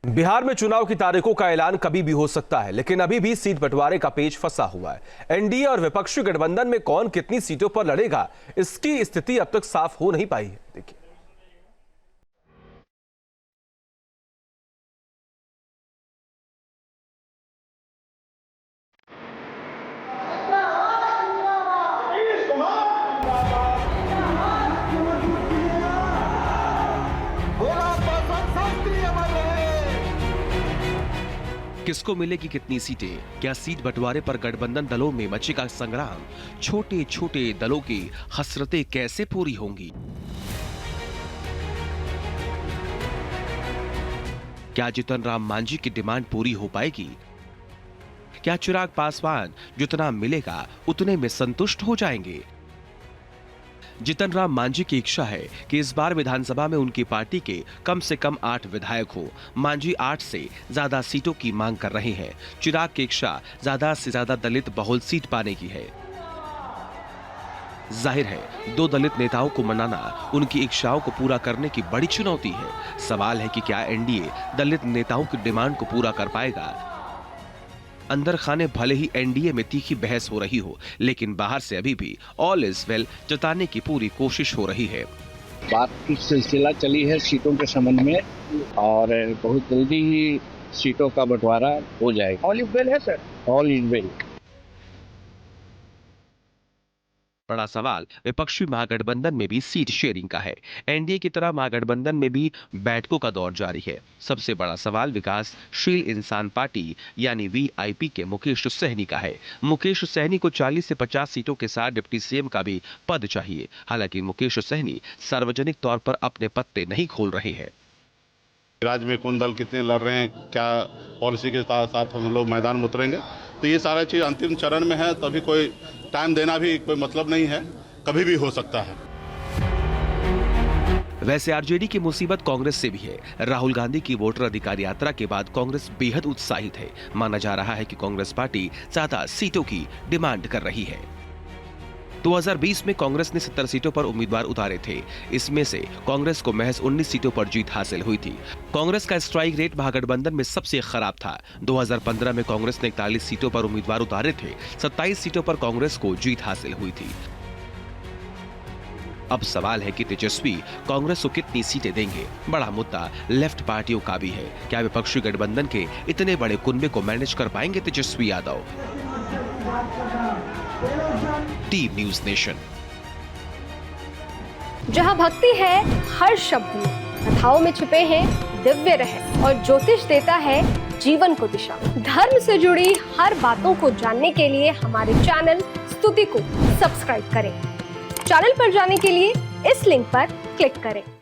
बिहार में चुनाव की तारीखों का ऐलान कभी भी हो सकता है, लेकिन अभी भी सीट बंटवारे का पेच फंसा हुआ है। एनडीए और विपक्षी गठबंधन में कौन कितनी सीटों पर लड़ेगा, इसकी स्थिति अब तक साफ हो नहीं पाई है। देखिए, किसको मिलेगी कितनी सीटें, क्या सीट बंटवारे पर गठबंधन दलों में मचेगा संग्राम, छोटे छोटे दलों की हसरतें कैसे पूरी होंगी, क्या जीतन राम मांझी की डिमांड पूरी हो पाएगी, क्या चिराग पासवान जितना मिलेगा उतने में संतुष्ट हो जाएंगे। जीतन राम मांझी की इच्छा है कि इस बार विधानसभा में उनकी पार्टी के कम से कम 8 विधायक हो। मांझी 8 से ज्यादा सीटों की मांग कर रहे हैं। चिराग की इच्छा ज्यादा से ज्यादा दलित बहुल सीट पाने की है। जाहिर है, 2 दलित नेताओं को मनाना उनकी इच्छाओं को पूरा करने की बड़ी चुनौती है। सवाल है कि क्या एनडीए दलित नेताओं की डिमांड को पूरा कर पाएगा। अंदर खाने भले ही एनडीए में तीखी बहस हो रही हो, लेकिन बाहर से अभी भी ऑल इज वेल जताने की पूरी कोशिश हो रही है। बात की सिलसिला चली है सीटों के संबंध में और बहुत जल्दी ही सीटों का बंटवारा हो जाएगा। ऑल इज वेल है सर। All is well. बड़ा सवाल विपक्षी महागठबंधन में भी सीट शेयरिंग का है। एनडीए की तरह महागठबंधन में भी बैठकों का दौर जारी है। सबसे बड़ा सवाल विकासशील इंसान पार्टी यानी वीआईपी के मुकेश सहनी का है। मुकेश सहनी को 40 से 50 सीटों के साथ डिप्टी सीएम का भी पद चाहिए। हालांकि मुकेश सहनी सार्वजनिक तौर पर अपने पत्ते नहीं खोल रहे हैं। राज्य में कौन दल कितने लड़ रहे हैं, क्या पॉलिसी के साथ हम लोग मैदान में उतरेंगे, तो ये सारा चीज अंतिम चरण में है। तभी कोई टाइम देना भी कोई मतलब नहीं है, कभी भी हो सकता है। वैसे आरजेडी की मुसीबत कांग्रेस से भी है। राहुल गांधी की वोटर अधिकार यात्रा के बाद कांग्रेस बेहद उत्साहित है। माना जा रहा है कि कांग्रेस पार्टी ज्यादा सीटों की डिमांड कर रही है। 2020 में कांग्रेस ने 70 सीटों पर उम्मीदवार उतारे थे। इसमें से कांग्रेस को महज 19 सीटों पर जीत हासिल हुई थी। कांग्रेस का स्ट्राइक रेट महागठबंधन में सबसे खराब था। 2015 में कांग्रेस ने 41 सीटों पर उम्मीदवार उतारे थे। 27 सीटों पर कांग्रेस को जीत हासिल हुई थी। अब सवाल है कि तेजस्वी कांग्रेस को कितनी सीटें देंगे। बड़ा मुद्दा लेफ्ट पार्टियों का भी है। क्या विपक्षी गठबंधन के इतने बड़े कुनबे को मैनेज कर पाएंगे Tejashwi Yadav. Team news nation. जहां भक्ति है हर शब्द में, कथाओं में छुपे हैं दिव्य रहस्य और ज्योतिष देता है जीवन को दिशा। धर्म से जुड़ी हर बातों को जानने के लिए हमारे चैनल स्तुति को सब्सक्राइब करें। चैनल पर जाने के लिए इस लिंक पर क्लिक करें।